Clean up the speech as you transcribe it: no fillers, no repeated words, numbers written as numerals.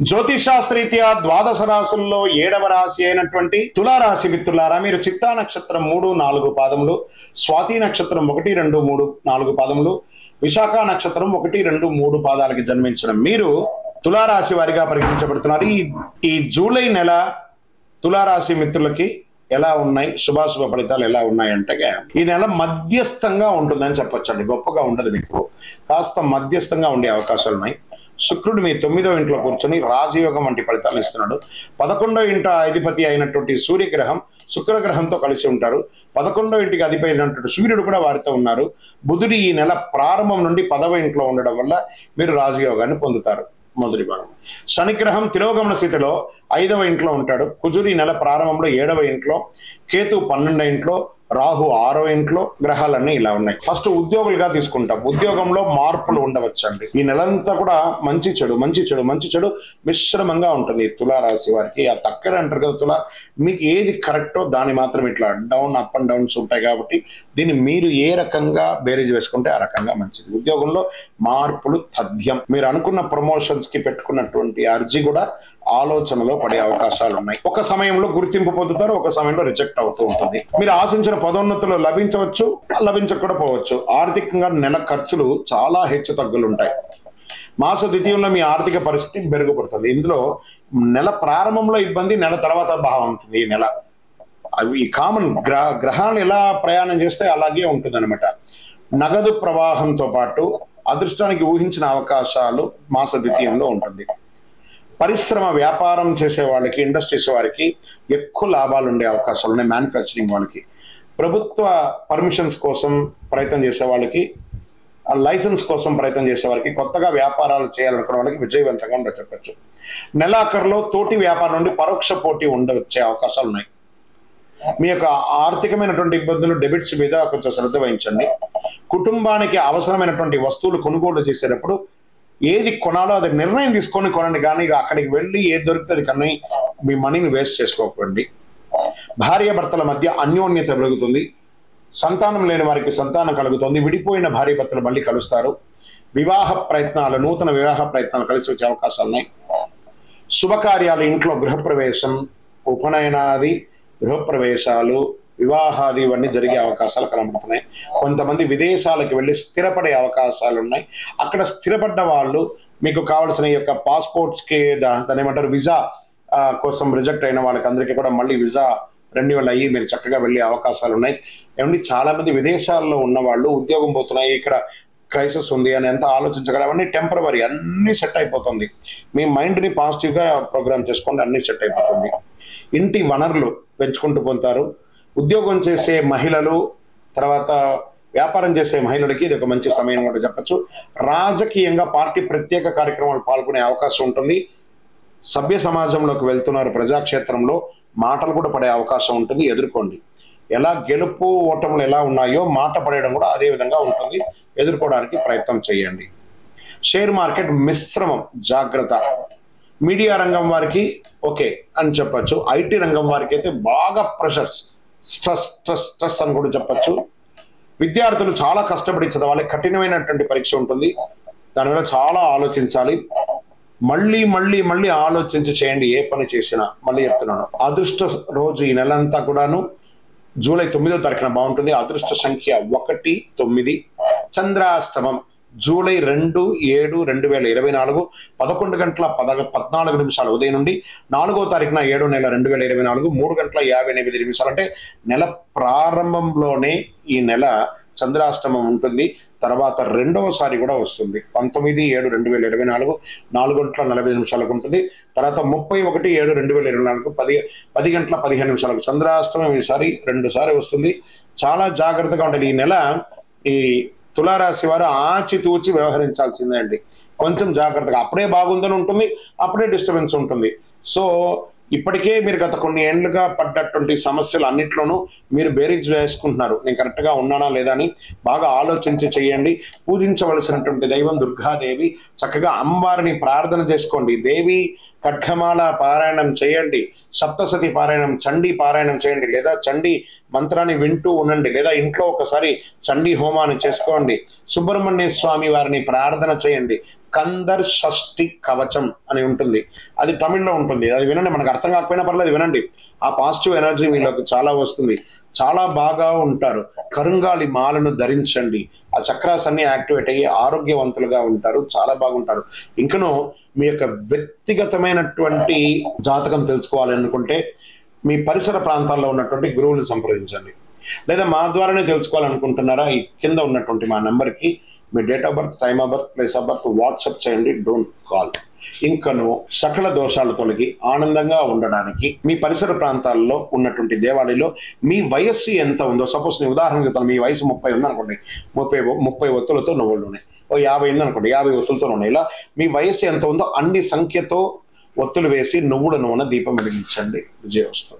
జ్యోతిషాస్త్రీత్యా ద్వాదశ రాశుల్లో 7వ రాశి అయినటువంటి తులారాశి మిత్రులారా, మీరు చిత్తా నక్షత్రం 3, 4 పాదములు, స్వాతి నక్షత్రం 1, 2, 3, 4 పాదములు, విశాఖ నక్షత్రం 1, 2, 3 పాదాలకి జన్మించిన మీరు తులారాశి వారిగా పరిగణించబడుతున్నారు. ఈ జూలై నెల తులారాశి మిత్రులకి ఎలా ఉన్నాయి, శుభాశుభ ఫలితాలు ఎలా ఉన్నాయంటే ఈ నెల మధ్యస్థంగా ఉంటుందని చెప్పొచ్చండి. గొప్పగా ఉండదు, మీకు కాస్త మధ్యస్థంగా ఉండే అవకాశాలు ఉన్నాయి. శుక్రుడు మీ 9వ ఇంట్లో కూర్చొని రాజయోగం వంటి ఫలితాలు ఇస్తున్నాడు. 11వ ఇంట అధిపతి అయినటువంటి సూర్యగ్రహం శుక్రగ్రహంతో కలిసి ఉంటారు. 11వ ఇంటికి అధిపతి అయినటువంటి సూర్యుడు కూడా వారితో ఉన్నారు. బుధుడు ఈ నెల ప్రారంభం నుండి 10వ ఇంట్లో ఉండడం వల్ల మీరు రాజయోగాన్ని పొందుతారు. మొదటి భాగం. శనిగ్రహం తిరోగమన స్థితిలో 5వ ఇంట్లో ఉంటాడు. కుజుడు ఈ నెల ప్రారంభంలో 7వ ఇంట్లో, కేతు 12వ ఇంట్లో, రాహు 6వ ఇంట్లో. గ్రహాలన్నీ ఇలా ఉన్నాయి. ఫస్ట్ ఉద్యోగులుగా తీసుకుంటాం. ఉద్యోగంలో మార్పులు ఉండవచ్చండి. ఈ నెలంతా కూడా మంచి చెడు మిశ్రమంగా ఉంటుంది తులారాశి వారికి. ఆ తక్కడ అంటారు కదా తులా, మీకు ఏది కరెక్టో దాని మాత్రం ఇట్లా అప్ అండ్ డౌన్స్ ఉంటాయి. కాబట్టి దీన్ని మీరు ఏ రకంగా బేరీజ్ వేసుకుంటే ఆ రకంగా మంచిది. ఉద్యోగంలో మార్పులు తథ్యం. మీరు అనుకున్న ప్రమోషన్స్ కి పెట్టుకున్నటువంటి అర్జీ కూడా ఆలోచనలో పడే అవకాశాలు ఉన్నాయి. ఒక సమయంలో గుర్తింపు పొందుతారు, ఒక సమయంలో రిజెక్ట్ అవుతూ ఉంటుంది. మీరు ఆశించిన పదోన్నతులు లభించవచ్చు, లభించకపోవచ్చు. ఆర్థికంగా నెల ఖర్చులు చాలా హెచ్చు తగ్గులు ఉంటాయి. మాస ద్వితీయంలో మీ ఆర్థిక పరిస్థితి మెరుగుపడుతుంది. ఇందులో నెల ప్రారంభంలో ఇబ్బంది, నెల తర్వాత భావం ఉంటుంది. ఈ నెల అవి కామన్. గ్రహాలు ఎలా ప్రయాణం చేస్తే అలాగే ఉంటుంది అనమాట. నగదు ప్రవాహంతో పాటు అదృష్టానికి ఊహించిన అవకాశాలు మాస ద్వితీయంలో ఉంటుంది. పరిశ్రమ వ్యాపారం చేసే వాళ్ళకి, ఇండస్ట్రీస్ వారికి ఎక్కువ లాభాలు ఉండే అవకాశాలు ఉన్నాయి. మ్యానుఫ్యాక్చరింగ్ వాళ్ళకి, ప్రభుత్వ పర్మిషన్స్ కోసం ప్రయత్నం చేసే వాళ్ళకి, లైసెన్స్ కోసం ప్రయత్నం చేసే వారికి, కొత్తగా వ్యాపారాలు చేయాలనుకున్న వాళ్ళకి విజయవంతంగా ఉండ చెప్పచ్చు. నెలాఖరులో తోటి వ్యాపారం నుండి పరోక్ష పోటీ వచ్చే అవకాశాలు ఉన్నాయి. మీ యొక్క ఆర్థికమైనటువంటి ఇబ్బందులు, డెబిట్స్ మీద కొంచెం శ్రద్ధ వహించండి. కుటుంబానికి అవసరమైనటువంటి వస్తువులు కొనుగోలు చేసేటప్పుడు ఏది కొనాలో అది నిర్ణయం తీసుకొని కొనండి, కానీ అక్కడికి వెళ్ళి ఏది దొరుకుతుంది కానీ మీ మనీని వేస్ట్ చేసుకోకండి. భార్యాభర్తల మధ్య అన్యోన్యత పెరుగుతుంది. సంతానం లేని వారికి సంతానం కలుగుతుంది. విడిపోయిన భార్యాభర్తలు మళ్ళీ కలుస్తారు. వివాహ ప్రయత్నాలు, నూతన వివాహ ప్రయత్నాలు కలిసి వచ్చే అవకాశాలు ఉన్నాయి. శుభకార్యాలు, ఇంట్లో గృహప్రవేశం, ఉపనయనాది, గృహప్రవేశాలు, వివాహాది ఇవన్నీ జరిగే అవకాశాలు కనబడుతున్నాయి. కొంతమంది విదేశాలకు వెళ్ళి స్థిరపడే అవకాశాలు ఉన్నాయి. అక్కడ స్థిరపడ్డ వాళ్ళు మీకు కావాల్సిన యొక్క పాస్పోర్ట్స్కి దాని ఏమంటారు వీసా కోసం రిజెక్ట్ అయిన వాళ్ళకి అందరికీ కూడా మళ్ళీ వీసా రెన్యువల్ అయ్యి మీరు చక్కగా వెళ్ళే అవకాశాలు ఉన్నాయి. ఏమంటే చాలా మంది విదేశాల్లో ఉన్న వాళ్ళు ఉద్యోగం పోతున్నాయి, ఇక్కడ క్రైసిస్ ఉంది అని ఎంత ఆలోచించగల, అవన్నీ టెంపరవరీ, అన్ని సెట్ అయిపోతుంది. మీ మైండ్ని పాజిటివ్గా ప్రోగ్రామ్ చేసుకోండి, అన్ని సెట్ అయిపోతుంది. ఇంటి వనరులు పెంచుకుంటూ పోతారు. ఉద్యోగం చేసే మహిళలు, తర్వాత వ్యాపారం చేసే మహిళలకి ఇది ఒక మంచి సమయం కూడా చెప్పచ్చు. రాజకీయంగా పార్టీ ప్రత్యేక కార్యక్రమాలు పాల్గొనే అవకాశం ఉంటుంది. సభ్య సమాజంలోకి వెళ్తున్నారు, ప్రజాక్షేత్రంలో మాటలు కూడా పడే అవకాశం ఉంటుంది. ఎదుర్కోండి. ఎలా గెలుపు ఓటములు ఎలా ఉన్నాయో మాట పడేయడం కూడా అదే విధంగా ఉంటుంది. ఎదుర్కోవడానికి ప్రయత్నం చేయండి. షేర్ మార్కెట్ మిశ్రమం, జాగ్రత్త. మీడియా రంగం వారికి ఓకే అని చెప్పచ్చు. ఐటీ రంగం వారికి అయితే బాగా ప్రెషర్స్, స్ట్రెస్ అని కూడా చెప్పచ్చు. విద్యార్థులు చాలా కష్టపడి చదవాలి. కఠినమైనటువంటి పరీక్ష ఉంటుంది. దానివల్ల చాలా ఆలోచించాలి. మళ్ళీ ఆలోచించి చేయండి ఏ పని చేసినా. మళ్ళీ చెప్తున్నాను, అదృష్ట రోజు ఈ నెలంతా కూడాను జూలై 9వ తారీఖున బాగుంటుంది. అదృష్ట సంఖ్య 1, 9. చంద్రాష్టమం జూలై 2, 7, 2024 11 గంటల 14 నిమిషాలు ఉదయం నుండి 4వ తారీఖున 7వ నెల 2024 3 గంటల 58 నిమిషాలు. అంటే నెల ప్రారంభంలోనే ఈ నెల చంద్రాష్టమం ఉంటుంది. తర్వాత రెండవసారి కూడా వస్తుంది. 19/7/2024 4 గంటల 40 నిమిషాలకు ఉంటుంది. తర్వాత 31/7/2024 10 గంటల 15 నిమిషాలకు చంద్రాష్టమం ఈసారి 2 సార్లు వస్తుంది. చాలా జాగ్రత్తగా ఉండాలి. ఈ నెల ఈ తులారాశి వారు ఆచితూచి వ్యవహరించాల్సిందే అండి. కొంచెం జాగ్రత్తగా. అప్పుడే బాగుందని ఉంటుంది, అప్పుడే డిస్టర్బెన్స్ ఉంటుంది. సో ఇప్పటికే మీరు గత కొన్ని ఏళ్లుగా పడ్డటువంటి సమస్యలు అన్నిట్లోనూ మీరు బేరీజ్ వేసుకుంటున్నారు. నేను కరెక్ట్గా ఉన్నానా లేదా అని బాగా ఆలోచించి చేయండి. పూజించవలసినటువంటి దైవం దుర్గాదేవి. చక్కగా అమ్మవారిని ప్రార్థన చేసుకోండి. దేవి ఖడ్గమాల పారాయణం చేయండి. సప్తసతి పారాయణం, చండీ పారాయణం చేయండి, లేదా చండీ మంత్రాన్ని వింటూ ఉండండి, లేదా ఇంట్లో ఒకసారి చండీ హోమాన్ని చేసుకోండి. సుబ్రహ్మణ్య స్వామి వారిని ప్రార్థన చేయండి. కందర్ షష్ఠి కవచం అని ఉంటుంది. అది తమిళ్లో ఉంటుంది. అది వినండి, మనకు అర్థం కాకపోయినా పర్లేదు, వినండి. ఆ పాజిటివ్ ఎనర్జీ వీళ్ళకి చాలా వస్తుంది, చాలా బాగా ఉంటారు. కరుంగాలి మాలను ధరించండి, ఆ చక్రాస్ అన్ని యాక్టివేట్ అయ్యి ఆరోగ్యవంతులుగా ఉంటారు, చాలా బాగుంటారు. ఇంకనూ మీ యొక్క వ్యక్తిగతమైనటువంటి జాతకం తెలుసుకోవాలి అనుకుంటే మీ పరిసర ప్రాంతాల్లో ఉన్నటువంటి గురువులను సంప్రదించండి. లేదా మా ద్వారానే తెలుసుకోవాలనుకుంటున్నారా, ఈ కింద ఉన్నటువంటి మా నెంబర్కి మీ date of birth, time of birth, place of birth WhatsApp చేయండి, డోంట్ కాల్. ఇంకను సకల దోషాలు తొలగి ఆనందంగా ఉండడానికి మీ పరిసర ప్రాంతాల్లో ఉన్నటువంటి దేవాలయంలో మీ వయస్సు ఎంత ఉందో, సపోజ్ నేను ఉదాహరణకు చెప్తాను, మీ వయసు 30 ఉందనుకోండి, 30 ఒత్తులతో నువ్వులు ఉన్నాయి, 50 ఉందనుకోండి, 50 ఒత్తులతో ఉన్నాయి. ఇలా మీ వయస్సు ఎంత ఉందో అన్ని సంఖ్యతో ఒత్తులు వేసి నువ్వుల నూనె దీపం వెలిగించండి. విజయోస్తు.